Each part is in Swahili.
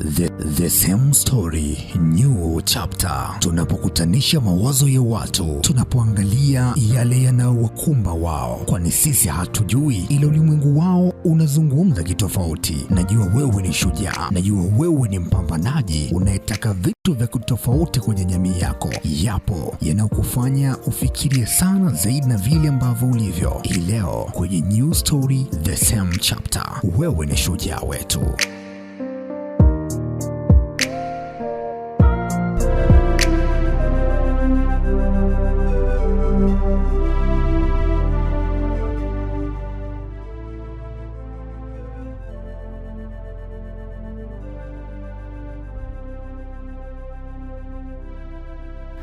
The same story, new chapter. Tunapokutanisha mawazo ya watu, tunapoangalia yale yanayowakumba wao, kwani sisi hatujui ila ulimwengu wao unazungumza kitofauti. Najua wewe ni shujaa, najua wewe ni mpambanaji unayetaka vitu vya kutofauti kwenye jamii yako. Yapo yanayokufanya ufikirie sana zaidi na vile ambavyo ulivyo. Hii leo kwenye new story, the same chapter, wewe ni shujaa wetu.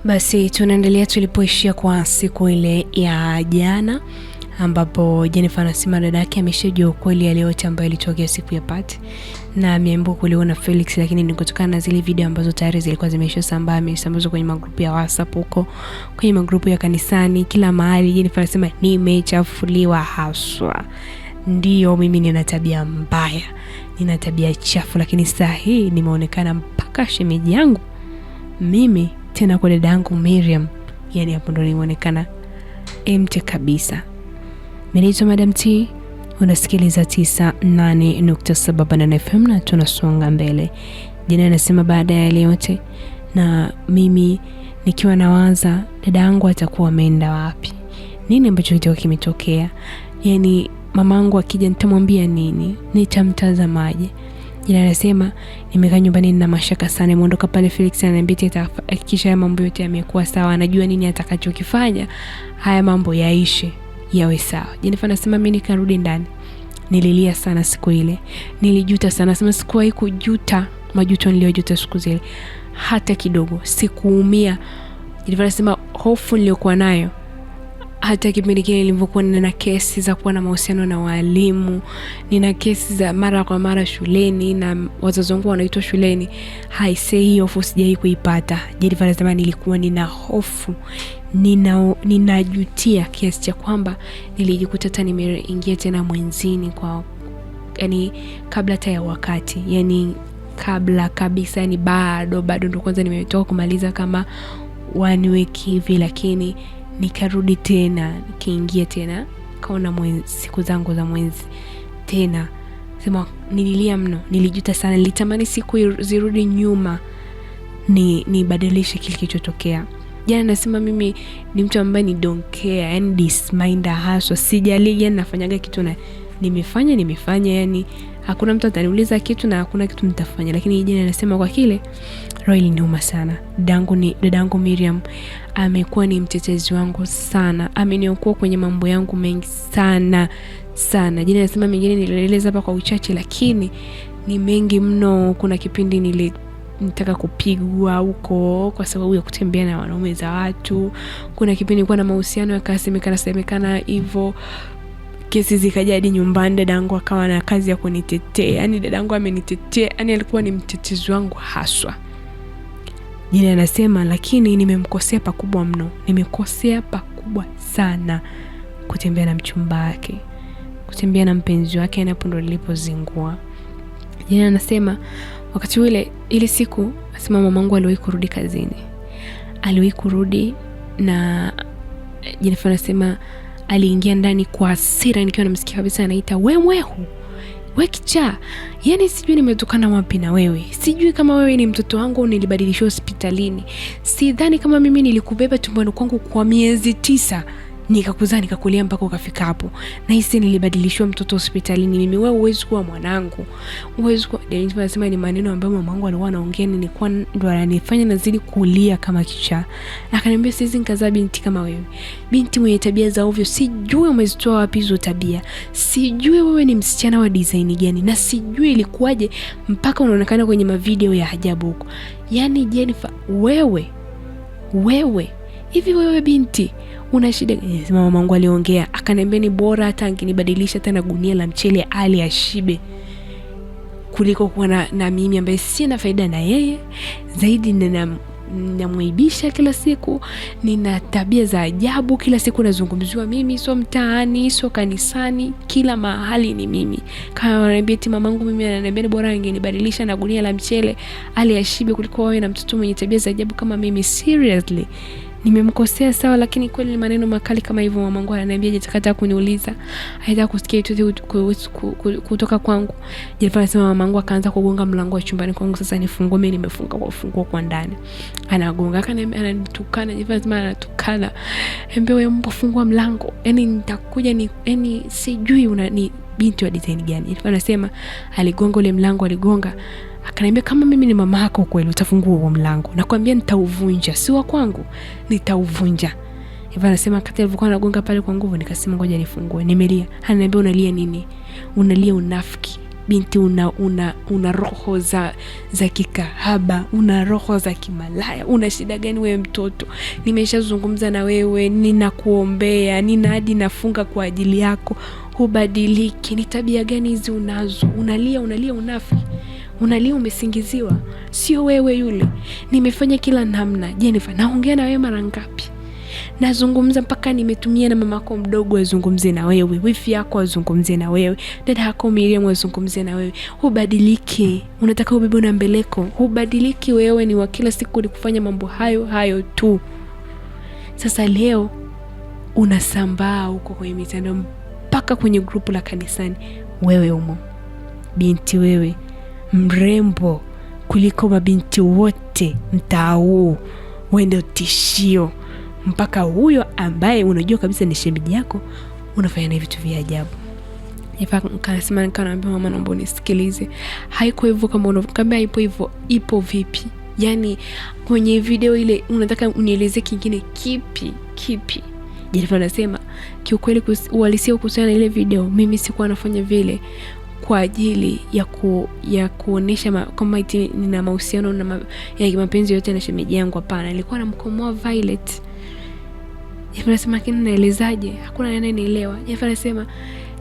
Basi tunaendelea tulipoishia kwa siku ile ya jana, ambapo Jennifer anasema dada yake ameshajua ukweli ya yote ambayo ilitokea siku ya party, na ameambiwa kuliona Felix, lakini ni kutokana na zile video ambazo tayari zilikuwa zimesambazwa kwenye magrupu ya WhatsApp huko, kwenye magrupu ya kanisani, kila mahali. Jennifer anasema nimechafuliwa haswa. Ndio, mimi nina tabia mbaya, nina tabia chafu, lakini saa hii nimeonekana mpaka shemeji yangu mimi, tena kwa dada yangu Miriam. Yani hapo ndo nimeonekana empty kabisa. Mimi ni Madam T, unasikiliza 98.7 Banana FM na tunasonga mbele. Jina anasema baada ya yote, na mimi nikiwa nawaza dada yangu atakuwa ameenda wapi, nini ambacho kitoko kimetokea. Yani mamangu akija nitamwambia nini, nitamtazamaje? Jina anasema nimekaa nyumbani na mashaka sana. Muondoka pale Felix ananiambia hakikisha haya mambo yote yamekuwa sawa, anajua nini atakachokifanya haya mambo yaishe yawe sawa. Jennifer anasema mimi nikarudi ndani, nililia sana siku ile, nilijuta sana. Sema sikuwahi kujuta majuto niliyojuta siku zile hata kidogo, sikuumia. Jennifer anasema hofu niliyokuwa nayo hata kipindi kile nilivyokuwa nina kesi za kuwa na mahusiano na walimu, nina kesi za mara kwa mara shuleni na wazazi wangu wanaitwa shuleni, hiyo hofu sijai kuipata. Jennifer anasema nilikuwa nina hofu, ninajutia kiasi cha kwamba nilijikuta hata nimeingia tena mwenzini kwa yani kabla hata ya wakati, yani kabla kabisa, yani bado ndo kwanza nimetoka kumaliza kama 1 week hivi, lakini nikarudi tena, nikiingia tena kaona siku zangu za mwenzi tena. Sema nililia mno, nilijuta sana, nilitamani siku zirudi nyuma nibadilishe kile kilichotokea. Jana nasema mimi ni mtu ambaye ni don't care, yani disminder haswa, sijali yani nafanyaga kitu na nimefanya, yani hakuna mtu ataniuliza kitu na hakuna kitu nitafanya. Lakini jana nasema kwa kile roho iliniuma sana. Dadangu Miriam amekuwa ni mtetezi wangu sana, ameniokoa kwenye mambo yangu mengi sana. Jana nasema mengine nilieleza hapa kwa uchache, lakini ni mengi mno. Kuna kipindi nitaka kupigwa huko kwa sababu ya kutembea na wanaume za watu. Kuna kipindi nilikuwa na mahusiano yakasemekana hivyo, kesi zikaja hadi nyumbani. Dadangu akawa na kazi ya kunitetea, yani dadangu amenitetea, yani alikuwa ni mtetezi wangu haswa. Jina anasema lakini nimemkosea pakubwa mno, nimekosea pakubwa sana kutembea na mchumba wake, kutembea na mpenzi wake, na hapo ndo nilipozingua. Jina anasema wakati ile siku asema mamangu aliwahi kurudi kazini, aliwahi kurudi, na Jennifer anasema aliingia ndani kwa hasira, nikiwa namsikia kabisa anaita wewe kicha, yani sijui nimetokana wapi na wewe, sijui kama wewe ni mtoto wangu nilibadilishwa hospitalini, sidhani kama mimi nilikubeba tumboni kwangu kwa miezi 9 nikakuzaa nikakulia mpaka ukafika hapo, na hisi nilibadilishwa mtoto hospitalini mimi, wewe huwezi kuwa mwanangu, huwezi kuwa. Jennifer anasema ni maneno ambayo mamangu alikuwa anaongea, nilikuwa ndo ananifanya nazidi kulia kama kichaa. Akaniambia siwezi nikazaa binti kama wewe, binti mwenye tabia za ovyo, sijui umezitoa wapi hizo tabia, sijui wewe ni msichana wa design gani, na sijui ilikuwaje mpaka unaonekana kwenye mavideo ya ajabu huko. Yani Jennifer, wewe hivi wewe binti una shida? Mama wangu aliongea, akaniambia ni bora hata angenibadilisha tena gunia la mchele ali ashibe kuliko kuwa na mimi ambaye sina faida na yeye zaidi, ninamwaibisha kila siku, nina tabia za ajabu, kila siku nazungumziwa mimi, sio mtaani, sio kanisani, kila mahali ni mimi. Kama wananiambia eti mamangu mimi ananiambia bora angenibadilisha na gunia la mchele ali ashibe kuliko wawe na mtoto mwenye tabia za ajabu kama mimi. Seriously, nimemkosea sawa, lakini kweli ni maneno makali kama hivyo mamangu ananiambia. Jitakata kuniuliza, haitaka kusikia kitu kutoka kwangu. Jennifer anasema mamangu akaanza kugonga mlango wa chumbani kwangu. Sasa nifungue, mimi nimefunga kwa ufunguo kwa ndani. Anagonga, ananitukana. Jennifer anasema anatukana, "Embe wewe mbona fungua mlango? Yaani nitakuja yaani sijui ni binti wa design gani." Jennifer anasema aligonga ule mlango, aligonga. Akaniambia kama mimi ni mama yako kweli utafungua huo mlango. Nakwambia nitauvunja, si wa kwangu, nitauvunja. Hivyo anasema kati alivyokuwa anagonga pale kwa nguvu, nikasema ngoja nifungue. Nimelia. Ananiambia unalia nini? Unalia unafiki. Binti una roho za kikahaba, una roho za kimalaya. Una shida gani wewe mtoto? Nimeshazungumza na wewe, ninakuombea, nina hadi nafunga kwa ajili yako. Hubadiliki. Ni tabia gani hizi unazo? Unalia unafiki. Unalia umesingiziwa, sio wewe yule. Nimefanya kila namna. Jennifer, naongea na wewe mara ngapi? Nazungumza mpaka nimetumia na mamako mdogo azungumze na wewe, wifi yako azungumze na wewe, dada yako Miriam azungumze na wewe. Hubadiliki. Unataka ubebe na mbeleko. Hubadiliki. Wewe ni wa kila siku ni kufanya mambo hayo tu. Sasa leo unasambaa huko kwenye mitandao mpaka kwenye grupu la kanisani. Wewe umo. Binti wewe mrembo kuliko mabinti wote mtaa huu, wende utishio mpaka huyo ambaye unajua kabisa ni shemeji yako unafanya na vitu vya ajabu. Nikasema nikamwambia mama, naomba unisikilize. Haiko hivyo kama unavyokambia, ipo hivyo. Ipo vipi? Yaani kwenye video ile unataka unieleze kingine kipi? Jennifer anasema kiukweli uhalisia kuhusiana na ile video, mimi sikuwa nafanya vile kwa ajili ya kuonesha kama eti nina mahusiano ya mapenzi yote na shemeji yangu. Hapana, nilikuwa namkomoa Violet. Jennifer anasema kini naelezaje? Hakuna nani anielewa. Jennifer anasema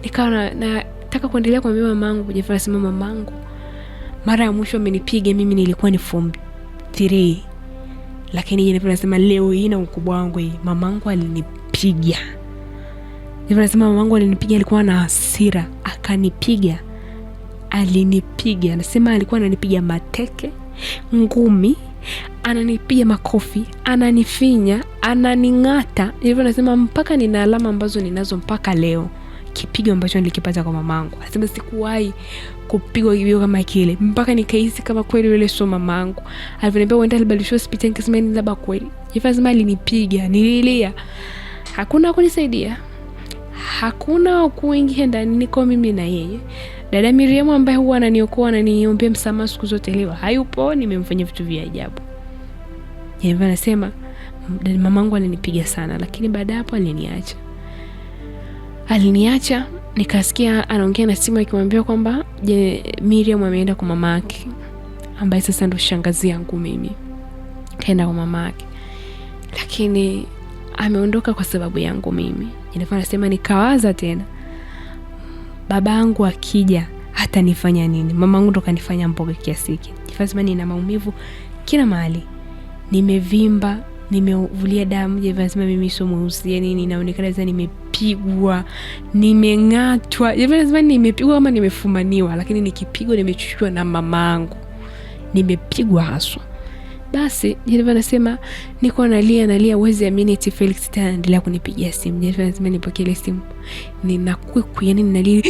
nikawa nataka kuendelea kumwambia mamangu. Jennifer anasema mamangu mara ya mwisho amenipiga mimi nilikuwa ni form 3. Lakini Jennifer anasema leo hii na ukubwa wangu hii mamangu alinipiga. Jennifer anasema mamangu alinipiga, alikuwa na hasira, akanipiga. Anasema alikuwa ananipiga mateke, ngumi, ananipiga makofi, ananifinya, ananingata. Hivyo anasema mpaka nina alama ambazo ninazo mpaka leo. Kipigo ambacho nilikipata kwa mamangu. Anasema sikuwahi kupigwa kipigo kama kile mpaka nikahisi kama kweli yule sio mamangu. Aliniambia uende alibadilishwa hospitali, nikasema ni labda kweli. Hivyo anasema alinipiga, nililia. Hakuna kunisaidia. Hakuna kuingia ndani, niko mimi na yeye. Dada Miriam ambaye huwa ananiokoa na ananiombea msamaha siku zote leo hayupo, nimemfanyia vitu vya ajabu. Yeye anasema mamangu alinipiga sana, lakini baada hapo aliniacha. Nikasikia anaongea na simu akimwambia kwamba Miriam ameenda kwa mamake, ambaye sasa ndo shangazi yangu mimi. Kaenda kwa mamake. Lakini ameondoka kwa sababu yangu mimi. Jennifer anasema nikawaza tena, babangu akija hata nifanya nini? Mamangu ndo kanifanya mboga kiasi hiki. Jennifer anasema nina maumivu kila mahali. Nimevimba, nimevulia damu. Jennifer anasema mimi sio mweusi, yani ninaonekana sasa nimepigwa, nimeng'atwa. Jennifer anasema nimepigwa kama nimefumaniwa, lakini nikipigwa nimechuchwa na mamangu. Nimepigwa haswa. Basi Jennifer anasema niko nalia uwezi amini eti Felix tena anaendelea kunipigia simu. Jennifer anasema nipokee ile simu. Ninakwikwi, yani ninalia.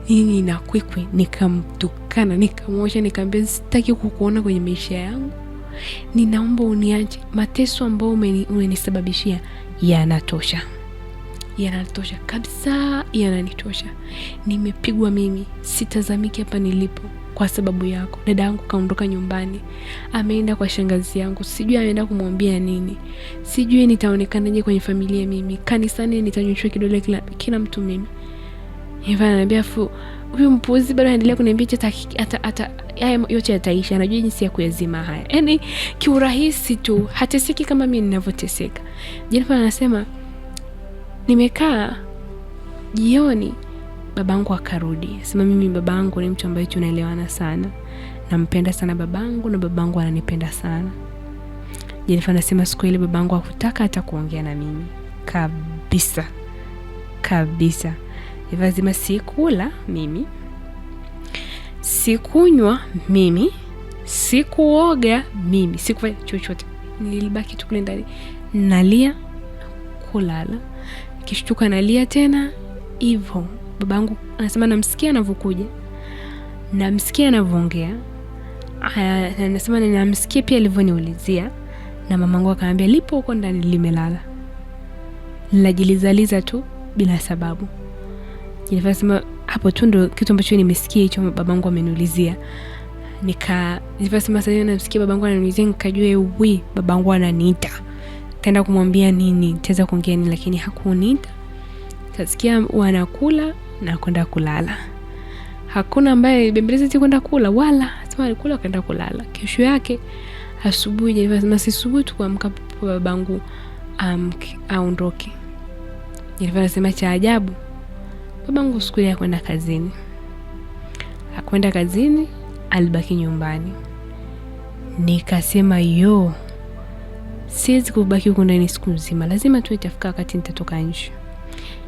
Ninakwikwi, nikamtukana, nikamwosha, nikamwambia sitaki kukuona kwenye maisha yangu. Ninaomba uniache. Mateso ambayo umenisababishia yanatosha. Yanatosha kabisa, yananitosha. Nimepigwa mimi, sitazamiki hapa nilipo kwa sababu yako. Dada yangu kaondoka nyumbani, ameenda kwa shangazi yangu, sijui ameenda kumwambia nini, sijui nitaonekanaje kwenye familia mimi. Kanisani nitanyoshwa kidole kila mtu mimi. Hivi ananiambia huyu mpuzi bado anaendelea kuniambia hata haya yote yataisha, anajua jinsi ya kuyazima haya. Yaani kiurahisi tu, hateseki kama mimi ninavyoteseka. Jennifer anasema nimekaa jioni, babangu akarudi. Sema mimi babangu ni mtu ambaye tunaelewana sana. Nampenda sana babangu na babangu ananipenda sana. Jennifer anasema siku ile babangu hakutaka hata kuongea na mimi kabisa. Jennifer anasema sikula mimi, sikunywa mimi, sikuoga mimi, sikufanya chochote. Nilibaki tu kule ndani nalia, kulala, kishtuka nalia tena hivyo. Babangu anasema namsikia anavyokuja, namsikia anavyoongea, anasema namsikia pia alivyoniulizia, na mamangu akaambia lipo huko ndani limelala. Nilajilizaliza tu bila sababu. Jennifer anasema hapo tu ndo kitu ambacho nimesikia hicho babangu ameniulizia. Jennifer anasema sasa namsikia babangu ananiulizia, nikajua babangu ananiita. Kaenda kumwambia nini, nitaweza kuongea nini, lakini hakuniita. Tasikia wanakula na kwenda kulala. Hakuna ambaye bembeleza kwenda kula, wala sema alikula kaenda kulala. Kesho yake asubuhi Jennifer anasema asubuhi tu kuamka babangu aondoke. Jennifer anasema cha ajabu, babangu siku ile kwenda kazini. Hakwenda kazini, alibaki nyumbani. Nikasema siwezi kubaki huko ndani siku nzima, lazima tu itafika wakati nitatoka nje.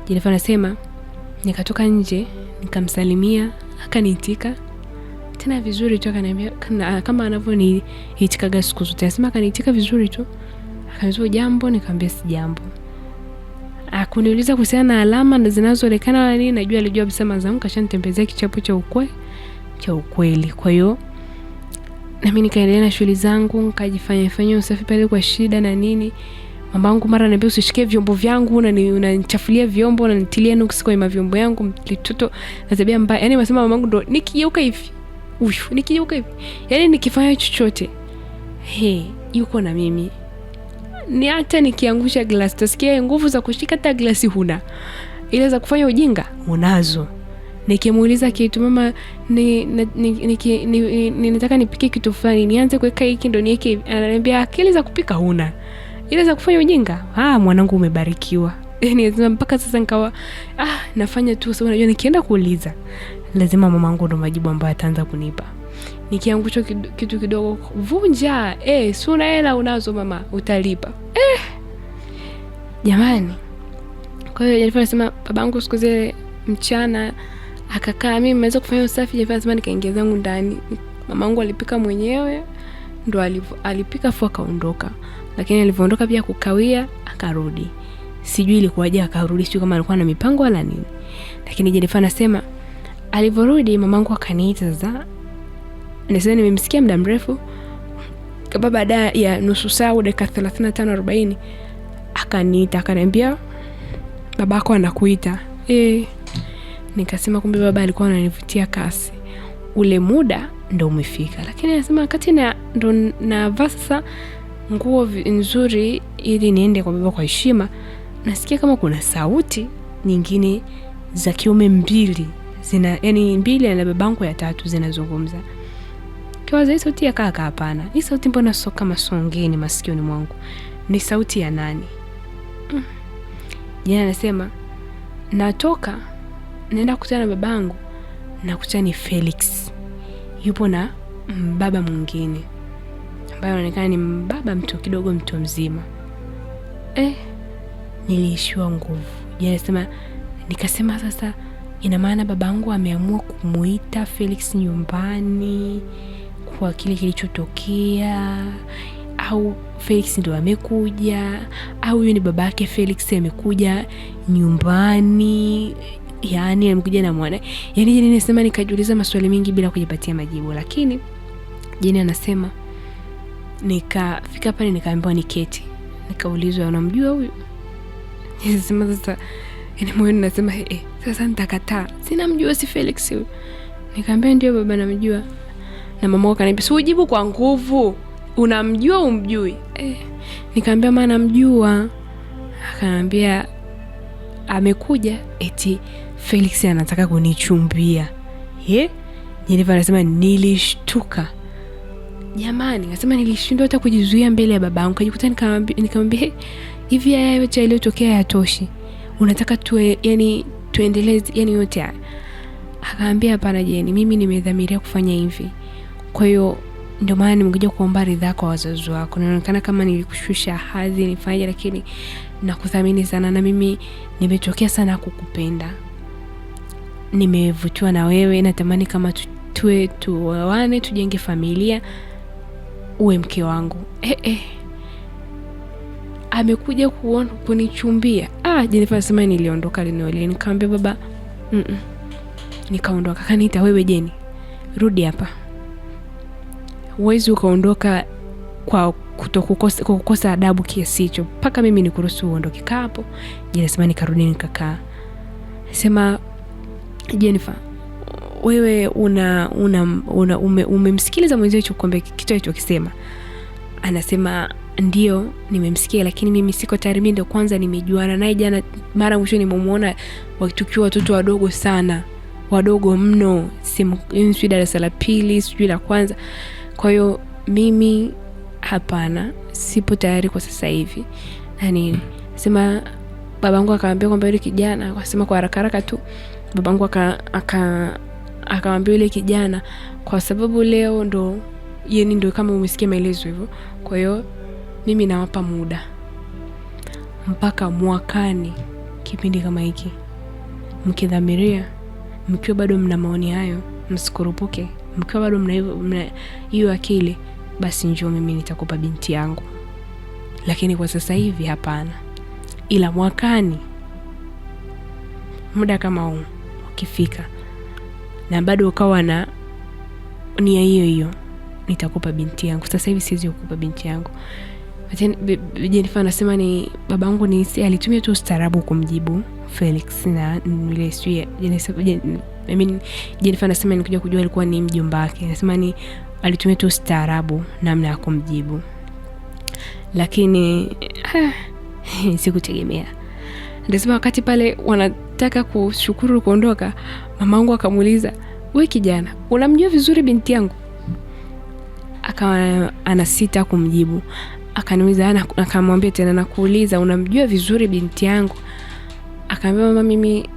Jennifer anasema nikatoka nje, nikamsalimia, akaniitika tena vizuri tu, akaniambia kama anavyoniitikaga siku zote. Anasema akaniitika vizuri tu, akaniuliza jambo, nikamwambia si jambo. Akuniuliza kuhusiana na alama zinazoonekana wala nini, najua alijua kabisa mazangu kashanitembezea kichapo cha ukweli. Kwa hiyo na mimi nikaendelea na shughuli zangu, nikajifanya usafi pale kwa shida na nini. Mamangu mara ananiambia usishike vyombo vyangu, na unanichafulia vyombo, na nitilia nuksi kwa vyombo yangu, mtoto na tabia mbaya. Yaani nasema mamangu ndo nikigeuka hivi, yaani nikifanya chochote yuko na mimi. Ni hata nikiangusha glasi tasikia nguvu za kushika hata glasi huna, ile za kufanya ujinga unazo. Nikimuuliza kitu, mama ninataka nipike kitu fulani, nianze kuweka hiki ndo niweke hivi, ananiambia akili za kupika huna, ile za kufanya ujinga mwanangu umebarikiwa. Yaani mpaka sasa nikawa nafanya tu sababu najua nikienda kuuliza lazima mamangu ndo majibu ambayo ataanza kunipa. Nikiangusha kitu kidogo, vunja si una hela unazo mama, utalipa. Jamani. Kwa hiyo Jennifer anasema babangu siku zile mchana akakaa, mimi nimeweza kufanya usafi. Jennifer anasema nikaingia zangu ndani, mamangu alipika mwenyewe, ndo alipika fu akaondoka. Lakini alivyoondoka pia kukawia akarudi. Sijui ilikuwaje akarudi, sijui kama alikuwa na mipango wala nini. Lakini Jennifer anasema alivyorudi mamangu akaniita sasa. Nasema nimemsikia muda mrefu, kama baada ya nusu saa au dakika 35-40 akaniita, akaniambia babako anakuita. Nikasema kumbe baba alikuwa ananivutia kasi, ule muda ndo umefika. Lakini anasema wakati ndo navaa sasa nguo nzuri ili niende kwa baba kwa heshima, nasikia kama kuna sauti nyingine za kiume mbili yani mbili na babangu ya tatu zinazungumza. Kwa hiyo sauti ya kaka, hapana, hii sauti mbona sio kama songeni masikioni mwangu, ni sauti ya nani? Jana anasema natoka naenda kukutana na babangu, nakutana ni Felix yupo na baba mwingine ambaye anaonekana ni baba mtu mzima. Niliishiwa nguvu. Jana anasema nikasema sasa ina maana babangu ameamua kumuita Felix nyumbani kwa kile kilichotokea, au Felix ndo amekuja, au huyu ni babake Felix amekuja nyumbani, yani amekuja na mwana. Yani Jeni anasema nikajiuliza maswali mengi bila kujipatia majibu. Lakini Jeni anasema nikafika pale nikaambiwa niketi, nikaulizwa unamjua huyu? Anasema sasa ni moyo ninasema sasa nitakataa, sina mjua, si Felix huyu. Nikamwambia ndio baba namjua. Na mama akaniambia si ujibu kwa nguvu, unamjua umjui? Nikamwambia maana namjua. Akaniambia amekuja eti Felix anataka kunichumbia. Jennifer anasema nilishtuka. Jamani, nasema nilishindwa hata kujizuia mbele ya babangu. Kajikuta nikamwambia hivi haya yote yaliyotokea yatoshi, unataka tuendelee yani yote? Akaambia hapana Jeni, mimi nimedhamiria kufanya hivi. Kwa hiyo ndio maana nimekuja kuomba ridhaa kwa wazazi wako. Inaonekana kama nilikushusha hadhi nifanye, lakini nakuthamini sana na mimi nimetokea sana kukupenda. Nimevutiwa na wewe, natamani kama tuoane, tujenge familia, uwe mke wangu. Amekuja kunichumbia. Jennifer anasema niliondoka linole. Nikamwambia baba, nikaondoka. Kaniita, wewe Jeni, rudi hapa. Huwezi ukaondoka kwa kukosa adabu kiasi hicho. Paka mimi nikuruhusu uondoke. Kaa hapo. Jeni anasema nikarudi nikakaa. Sema, Jennifer, wewe umemsikiliza mwenzio chokombe kitu alichokisema? Anasema ndio nimemsikia, lakini mimi siko tayari. Mimi ndio kwanza nimejuana naye jana, mara mwisho nimemuona tukiwa watoto wadogo sana, wadogo mno, sijui darasa la pili, sijui la kwanza. Kwa hiyo mimi hapana, sipo tayari kwa sasa hivi. Nani sema babangu akamwambia kwamba yule kijana, akasema kwa haraka tu babangu akamwambia yule kijana, kwa sababu leo ndo yeye ndio kama umesikia maelezo hivyo, kwa hiyo mimi nawapa muda mpaka mwakani kipindi kama hiki. Mkidhamiria, mkiwa bado mna maoni hayo, msikurupuke. Mkiwa bado mna hiyo akili, basi njoo mimi nitakupa binti yangu. Lakini kwa sasa hivi hapana. Ila mwakani muda kama huu ukifika na bado ukawa na nia hiyo, nitakupa binti yangu. Sasa hivi siwezi kukupa binti yangu. Jennifer anasema ni babangu alitumia tu ustaarabu kumjibu Felix na ile sio Jennifer anasema nikuja kujua alikuwa ni mjomba wake. Anasema ni alitumia tu ustaarabu namna ya kumjibu. Lakini sikutegemea. Anasema wakati pale wanataka kushukuru kuondoka, mamangu akamuuliza, "Wewe kijana, unamjua vizuri binti yangu?" Akawa anasita kumjibu. Akaniuliza, akamwambia tena, "Nakuuliza, unamjua vizuri binti yangu?" Akamwambia, "Mama, mimi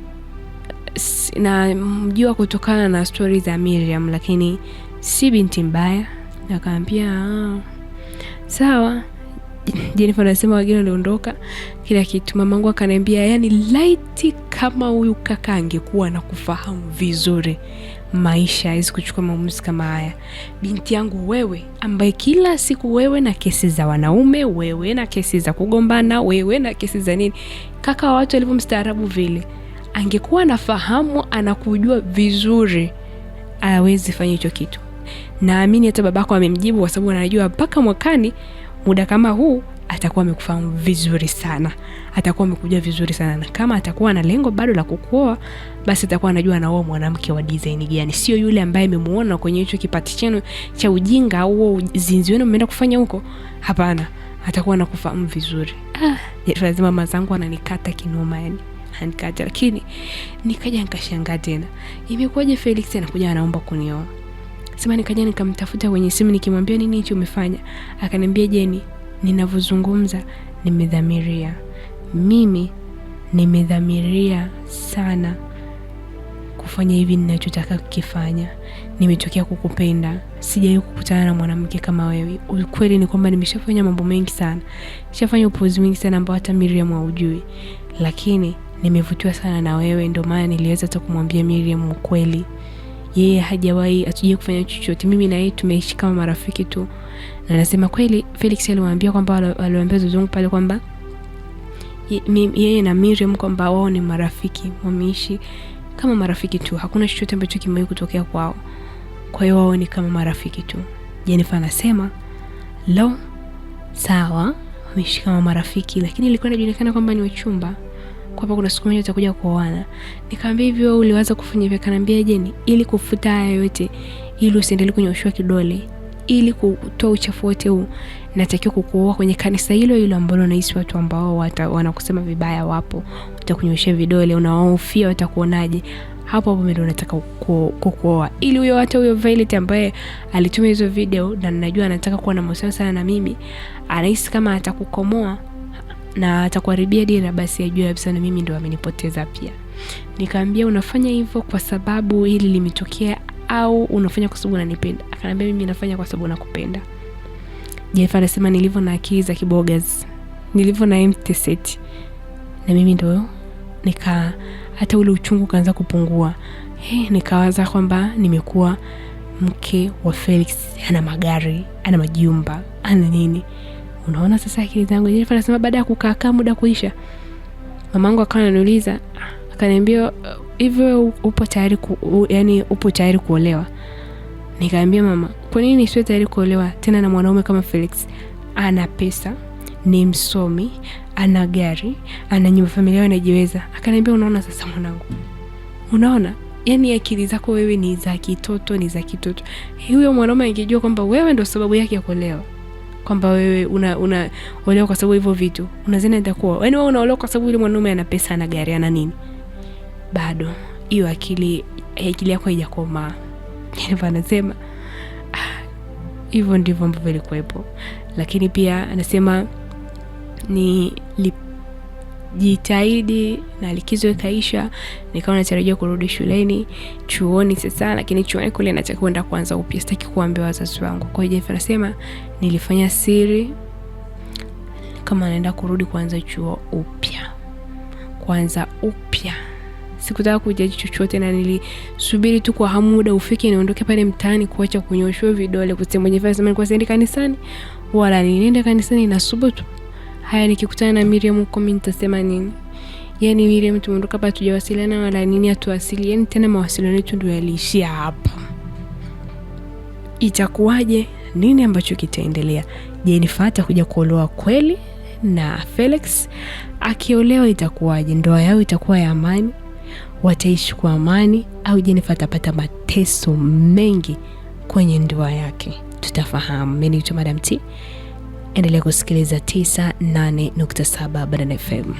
namjua kutokana na story za Miriam, lakini si binti mbaya." Akamwambia, "Sawa." Jennifer anasema wageni waliondoka kila kitu. Mamangu akaniambia, yani laiti kama huyu kaka angekuwa na kufahamu vizuri maisha, hawezi kuchukua maamuzi kama haya. Binti yangu wewe, ambaye kila siku wewe na kesi za wanaume, wewe na kesi za kugombana, wewe na kesi za nini, kaka wa watu alivyo mstaarabu vile, angekuwa nafahamu, anakujua vizuri, hawezi fanya hicho kitu." Naamini hata babako amemjibu, kwa sababu anajua mpaka mwakani muda kama huu atakuwa amekufahamu vizuri sana, atakuwa amekujua vizuri sana, na kama atakuwa na lengo bado la kukuoa, basi atakuwa anajua anaoa mwanamke wa design gani, sio yule ambaye amemuona kwenye hicho kipati chenu cha ujinga au zinzi wenu mmeenda kufanya huko. Hapana, atakuwa anakufahamu vizuri. Lazima mama zangu ananikata kinoma, yani hanikata. Lakini nikaja nikashangaa tena, imekuwaje Felix anakuja anaomba kunioa? Sema nikaja nikamtafuta kwenye simu, nikimwambia nini hicho umefanya? Akaniambia, "Jeni, ninavozungumza nimedhamiria. Mimi nimedhamiria sana kufanya hivi ninachotaka kukifanya. Nimetokea kukupenda. Sijawahi kukutana na mwanamke kama wewe. Ukweli ni kwamba nimeshafanya mambo mengi sana. Nishafanya upuuzi mwingi sana ambao hata Miriam haujui. Lakini nimevutiwa sana na wewe, ndio maana niliweza hata kumwambia Miriam ukweli. Yeye hajawahi atuje kufanya chochote. Mimi na yeye tumeishi kama marafiki tu." Na nasema kweli Felix aliwaambia kwamba aliwaambia zozongu pale kwamba yeye na Miriam kwamba wao ni marafiki, wameishi kama marafiki tu, hakuna chochote ambacho kimewahi kutokea kwao. Kwa hiyo wao ni kama marafiki tu. Jennifer anasema, "Lo, sawa, wameishi kama marafiki, lakini ilikuwa inajulikana kwamba ni wachumba, kwamba kuna siku moja utakuja kuoana." Nikamwambia, "Hivyo uliwaza kufanya hivyo?" Akaniambia, "Jeni, ili kufuta haya yote, ili usiendelee kunyoshwa kidole, ili kutoa uchafu wote huu, natakiwa kukuoa kwenye kanisa hilo ambalo nahisi watu ambao wanakusema vibaya wapo, utakunyoshia vidole, unawaofia watakuonaje. Hapo ndio nataka kukuoa." Ili huyo hata huyo Violet ambaye alituma hizo video na ninajua anataka kuwa na mahusiano sana na mimi, anahisi kama atakukomoa na atakuharibia dira, basi ajue kabisa na mimi ndo amenipoteza pia. Nikamwambia, "Unafanya hivyo kwa sababu hili limetokea au unafanya kwa sababu unanipenda? Akaniambia mimi nafanya kwa sababu nakupenda. Jennifer anasema nilivyo na akili za kibogas, nilivyo na empty set, na mimi ndo hata ule uchungu kaanza kupungua. Nikawaza kwamba nimekuwa mke wa Felix, ana magari, ana majumba, ana nini. Unaona sasa akili zangu. Jennifer anasema baada ya kukaa muda kuisha, mamangu akawa ananiuliza, akaniambia hivyo upo tayari upo tayari kuolewa? Nikaambia mama, kwa nini nisiwe tayari kuolewa tena na mwanaume kama Felix? Ana pesa, ni msomi, ana gari, ana nyumba, familia inajiweza. Akaniambia unaona sasa mwanangu, unaona akili zako wewe ni za kitoto, ni za kitoto. Huyo mwanaume angejua kwamba wewe ndo sababu yake ya kuolewa, kwamba wewe unaolewa kwa sababu hivyo vitu, unazena itakuwa wewe unaolewa kwa sababu yule mwanaume ana pesa, ana gari, ana nini, bado hiyo akili yako haijakomaa. Anasema hivyo ndivyo ambavyo ilikuwepo. Lakini pia anasema jitahidi na likizo ikaisha, nikawa natarajia kurudi chuoni sasa, lakini chuoni kule nataka kwenda kuanza upya, sitaki kuambia wazazi wangu. Kwa hiyo anasema nilifanya siri kama naenda kurudi kuanza chuo upya. Sikutaka kujaji chochote, na nilisubiri tu kwa hamu muda ufike niondoke pale mtaani, kuacha kunyoshwa vidole kusema Jennifer nilikuwa siendi kanisani, wala nilienda kanisani na subutu. Haya, nikikutana na Miriam huko mimi nitasema nini? Miriam tumeondoka hapa tujawasiliana wala nini, atuwasili. Tena mawasiliano yetu ndio yaliishia hapa. Itakuwaje? Nini ambacho kitaendelea? Jennifer atakuja kuolewa kweli na Felix? Akiolewa itakuwaje? Ndoa yao itakuwa ya amani? Wataishi kwa amani au Jennifer atapata mateso mengi kwenye ndoa yake? Tutafahamu. Mimi ni Madam T. Endelea kusikiliza 98.7 Banana FM.